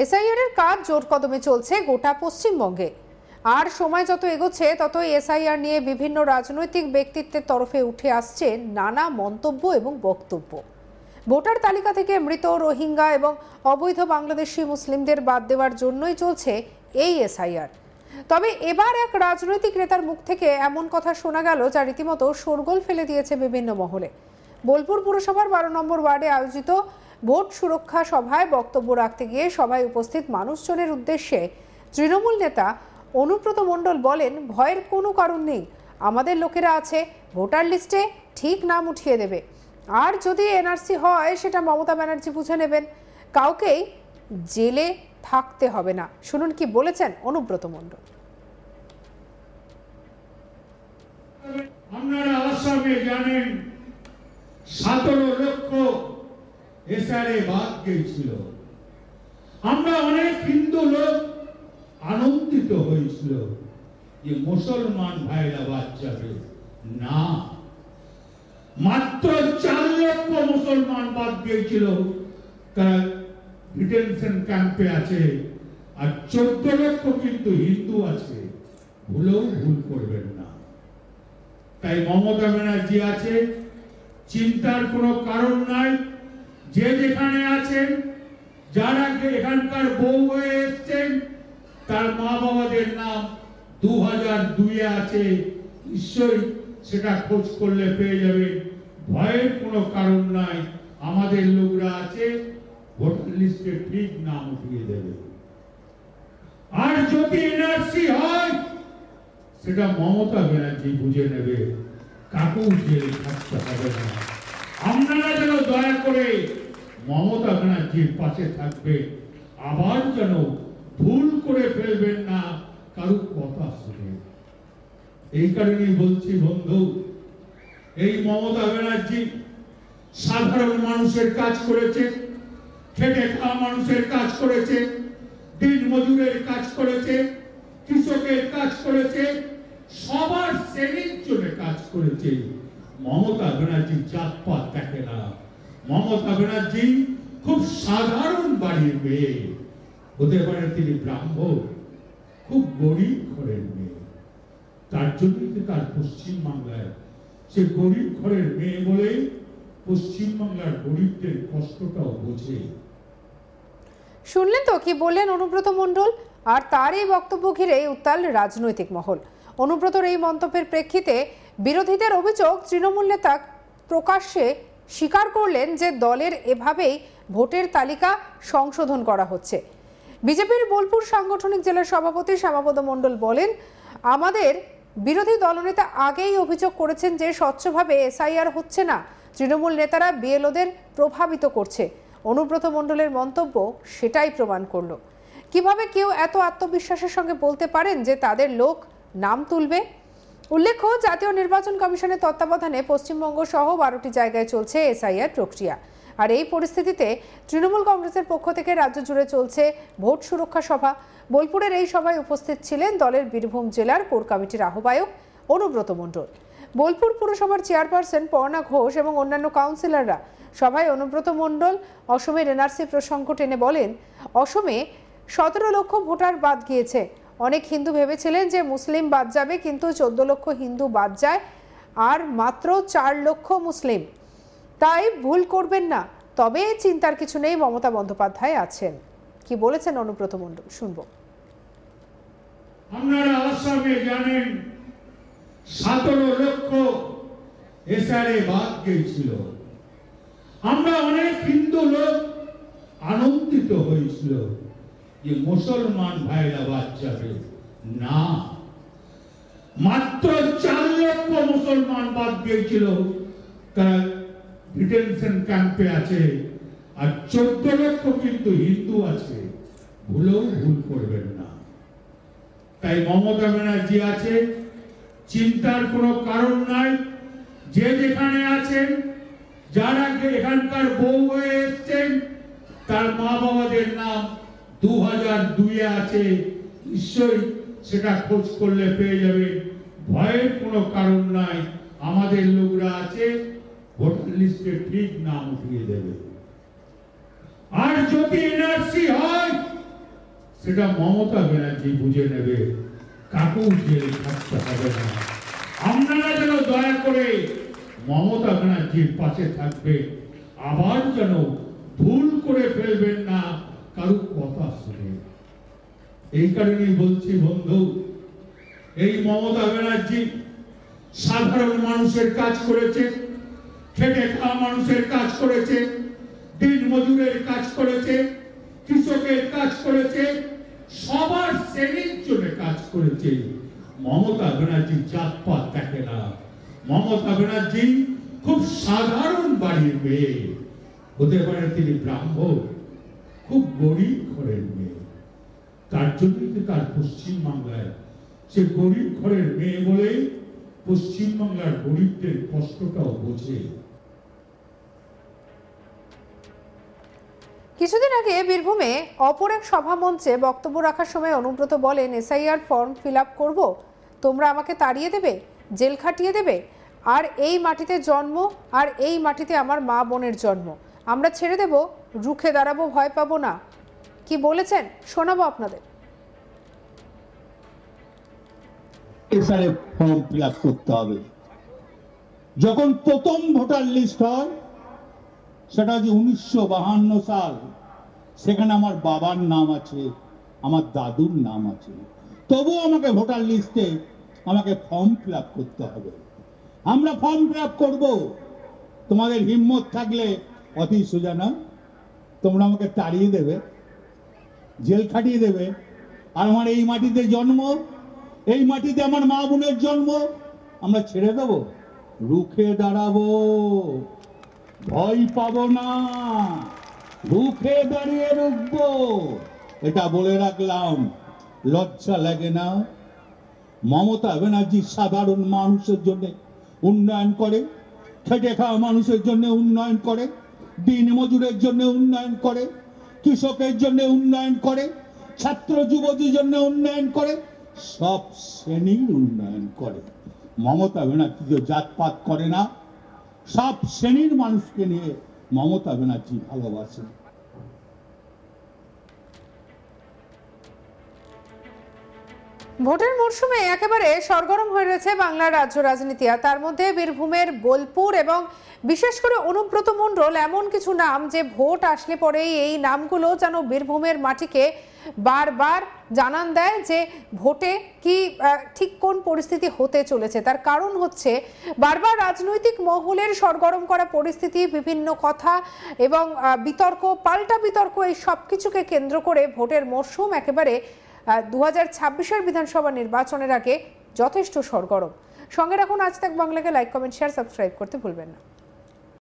SIR এর কাজ জোর কদমে চলছে গোটা পশ্চিমবঙ্গে। আর সময় যত এগোচ্ছে ততই এসআইআর নিয়ে বিভিন্ন রাজনৈতিক ব্যক্তিত্বের তরফে উঠে আসছে নানা মন্তব্য এবং বক্তব্য। ভোটার তালিকা থেকে মৃত রোহিঙ্গা এবং অবৈধ বাংলাদেশি মুসলিমদের বাদ দেওয়ার জন্যই চলছে এই এসআইআর। তবে এবার এক রাজনৈতিক নেতার মুখ থেকে এমন কথা শোনা গেল যা রীতিমতো শোরগোল ফেলে দিয়েছে বিভিন্ন মহলে। বোলপুর পুরসভার 12 নম্বর ওয়ার্ডে আয়োজিত ভোট সুরক্ষা সভায় বক্তব্য রাখতে গিয়ে সভায় উপস্থিত মানুষজনের উদ্দেশ্যে তৃণমূল নেতা অনুব্রত মণ্ডল বলেন, ভয়ের কোনো কারণ নেই, আমাদের লোকেরা আছে, ভোটার লিস্টে ঠিক নাম উঠিয়ে দেবে। আর যদি এনআরসি হয় সেটা মমতা ব্যানার্জি বুঝে নেবেন, কাউকেই জেলে থাকতে হবে না। শুনুন কি বলেছেন অনুব্রত মণ্ডল। আপনারা আসামে জানেন 17 লক্ষ এসআরে বাদ গিয়েছিল। আমরা অনেক হিন্দু লোক আনন্দিত হয়েছিল যে মুসলমান ভাইরা বাদ যাবে না। মাত্র 4 লক্ষ মুসলমান বাদ গিয়েছিল, তারা ডিটেনশন ক্যাম্পে আছে, আর 14 লক্ষ কিন্তু হিন্দু আছে। ভুলেও ভুল করবেন না। তাই মমতা ব্যানার্জি আছে, চিন্তার কোনো কারণ নাই। যে যেখানে আছেন, যারা এখানকার বউ হয়ে এসছেন, তার মা বাবাদের নাম 2002-এ আছে, নিশ্চয়ই সেটা খোঁজ করলে পেয়ে যাবে। ভয়ের কোনো কারণ নাই, আমাদের লোকরা আছে, ভোটার লিস্টে ঠিক নাম উঠিয়ে দেবে। আর যদি এনআরসি হয় সেটা মমতা ব্যানার্জি বুঝে নেবে, কাকেও জেলে থাকতে হবে না। আপনারা যেন দয়া করে মমতা ব্যানার্জির পাশে থাকবে, আবার যেন ভুল করে ফেলবেন না কারো কথা শুনে। এই কারণেই বলছি বন্ধু, এই মমতা ব্যানার্জি সাধারণ মানুষের কাজ করেছে, খেটে খাওয়া মানুষের কাজ করেছে, দিন মজুরের কাজ করেছে, কৃষকের কাজ করেছে, সবার শ্রেণীর জন্য কাজ করেছে। মমতা ব্যানার্জি জাতপাত দেখে না। মমতা ব্যানার্জি খুব সাধারণ বাড়ির মেয়ে, হতে পারে তিনি ব্রাহ্মণ, খুব গরিব ঘরের মেয়ে। তার জন্যই তার পশ্চিমবাংলায় সে গরিব ঘরের মেয়ে বলে পশ্চিমবাংলার গরিবদের কষ্টটাও বোঝে। শুনলেন তো কি বললেন অনুব্রত মণ্ডল। আর তার এই বক্তব্য ঘিরে উত্তাল রাজনৈতিক মহল। অনুব্রতর এই মন্তব্যের প্রেক্ষিতে বিরোধীদের অভিযোগ, তৃণমূল নেতা প্রকাশ্যে স্বীকার করলেন যে দলের এভাবেই ভোটের তালিকা সংশোধন করা হচ্ছে। বিজেপির বোলপুর সাংগঠনিক জেলার সভাপতি শ্যামাপদ মণ্ডল বলেন, আমাদের বিরোধী দলনেতা আগেই অভিযোগ করেছেন যে স্বচ্ছভাবে এসআইআর হচ্ছে না, তৃণমূল নেতারা বিএলওদের প্রভাবিত করছে। অনুব্রত মণ্ডলের মন্তব্য সেটাই প্রমাণ করলো। কিভাবে কেউ এত আত্মবিশ্বাসের সঙ্গে বলতে পারেন যে তাদের লোক নাম তুলবে? উল্লেখ্য, জাতীয় নির্বাচন কমিশনের তত্ত্বাবধানে পশ্চিমবঙ্গ সহ 12টি জায়গায় চলছে এসআইআর প্রক্রিয়া। আর এই পরিস্থিতিতে তৃণমূল কংগ্রেসের পক্ষ থেকে রাজ্য জুড়ে চলছে ভোট সুরক্ষা সভা। বোলপুরের এই সভায় উপস্থিত ছিলেন দলের বীরভূম জেলার কোর কমিটির আহ্বায়ক অনুব্রত মণ্ডল, বোলপুর পুরসভার চেয়ারপারসন পর্ণা ঘোষ এবং অন্যান্য কাউন্সিলররা। সভায় অনুব্রত মণ্ডল অসমের এনআরসি প্রসঙ্গ টেনে বলেন, অসমে 17 লক্ষ ভোটার বাদ গিয়েছে। অনেক হিন্দু ভেবেছিলেন যে মুসলিম বাদ যাবে, কিন্তু 14 লক্ষ হিন্দু বাদ যায় আর মাত্র 4 লক্ষ মুসলিম। তাই ভুল করবেন না, তবে চিন্তার কিছু নেই, মমতা বন্দ্যোপাধ্যায় আছেন। কি বলেছেন অনুব্রত মণ্ডল শুনবো। আপনারা আসামে জানেন 17 লক্ষ এসআরে বাদ গিয়েছিল। আমরা অনেক হিন্দু লোক আনন্দিত হয়েছিল যে মুসলমান ভাইরা বাদ যাবে না। মাত্র 4 লক্ষ মুসলমান বাদ গিয়েছিল, তারা ডিটেনশন ক্যাম্পে আছে, আর 14 লক্ষ কিন্তু হিন্দু আছে। ভুলেও ভুল করবেন না। তাই মমতা ব্যানার্জি আছে, চিন্তার কোনো কারণ নাই। যে যেখানে আছেন, যারা এখানকার বউ হয়ে এসছেন, তার মা বাবাদের নাম 2002-এ আছে, নিশ্চয়ই সেটা খোঁজ করলে পেয়ে যাবে। ভয়ের কোনো কারণ নাই, আমাদের লোকরা আছে, ভোটার লিস্টে ঠিক নাম উঠিয়ে দেবে। আর যদি এনআরসি হয় সেটা মমতা ব্যানার্জি বুঝে নেবে, কাকেও জেল থাকতে হবে না। আপনারা যেন দয়া করে মমতা ব্যানার্জির পাশে থাকবে, আবার যেন ভুল করে ফেলবেন না কারো কথা শুনে। এই কারণেই বলছি বন্ধু, এই মমতা ব্যানার্জি সাধারণ মানুষের কাজ করেছে, খেটে খাওয়া মানুষের কাজ করেছে, দিন মজুরের কাজ করেছে, কৃষকের কাজ করেছে, সবার শ্রেণীর জন্য কাজ করেছে। মমতা ব্যানার্জি জাতপাত দেখে না। মমতা ব্যানার্জি খুব সাধারণ বাড়ির মেয়ে, হতে পারে তিনি ব্রাহ্মণ, খুব গরিব ঘরের মেয়ে। তার জন্যই তার পশ্চিমবাংলায় সে গরিব ঘরের মেয়ে বলে পশ্চিমবাংলার গরিবদের কষ্টটাও বোঝে। কিছুদিন আগে বীরভূমে অপর এক সভা মঞ্চে বক্তব্য রাখার সময় অনুব্রত বলেন, এসআইআর ফর্ম ফিল আপ করবো, তোমরা আমাকে তাড়িয়ে দেবে, জেল খাটিয়ে দেবে, আর এই মাটিতে জন্ম, আর এই মাটিতে আমার মা বোনের জন্ম, আমরা ছেড়ে দেব, রুখে দাঁড়াবো, ভয় পাবো না। কি বলেছেন শোনাবো আপনাদের। এসআইআর ফর্ম ফিল আপ করতে হবে। যখন প্রথম ভোটার লিস্ট হয় সেটা হচ্ছে 1952 সাল, সেখানে আমার বাবার নাম আছে, আমার দাদুর নাম আছে, তবুও আমাকে ভোটার লিস্টে আমাকে ফর্ম ফিল আপ করতে হবে। আমরা ফর্ম ফিল আপ করবো, তোমাদের হিম্মত থাকলে অতি সোজা না, তোমরা আমাকে তাড়িয়ে দেবে, জেল খাটিয়ে দেবে, আর আমার এই মাটিতে জন্ম, এই মাটিতে আমার মা বোনের জন্ম, আমরা ছেড়ে দেব, রুখে দাঁড়াবো, ভয় পাবো না, রুখে দাঁড়িয়ে রুখবো। এটা বলে রাখলাম, লজ্জা লাগে না? মমতা ব্যানার্জি সাধারণ মানুষের জন্য উন্নয়ন করে, খেটে খাওয়া মানুষের জন্য উন্নয়ন করে, দিন মজুরের জন্য উন্নয়ন করে, কৃষকের জন্য উন্নয়ন করে, ছাত্র যুবতীর জন্য উন্নয়ন করে, সব শ্রেণীর উন্নয়ন করে। মমতা ব্যানার্জি জাতপাত করে না, সব শ্রেণীর মানুষকে নিয়ে মমতা ব্যানার্জি ভালোবাসে। ভোটের মরশুমে একেবারে সরগরম হয়ে রয়েছে বাংলার রাজ্য রাজনীতি। আর তার মধ্যে বীরভূমের বোলপুর এবং বিশেষ করে অনুব্রত মণ্ডল এমন কিছু নাম যে ভোট আসলে পরেই এই নামগুলো যেন বীরভূমের মাটিকে বারবার জানান দেয় যে ভোটে কি ঠিক কোন পরিস্থিতি হতে চলেছে। তার কারণ হচ্ছে বারবার রাজনৈতিক মহলের সরগরম করা পরিস্থিতি, বিভিন্ন কথা এবং বিতর্ক, পাল্টা বিতর্ক, এই সব কিছুকে কেন্দ্র করে ভোটের মরশুম একেবারে 2026-এর বিধানসভা নির্বাচনের আগে যথেষ্ট সরগরম। সঙ্গে রাখুন আজ তাক বাংলাকে, লাইক, কমেন্ট, শেয়ার, সাবস্ক্রাইব করতে ভুলবেন না।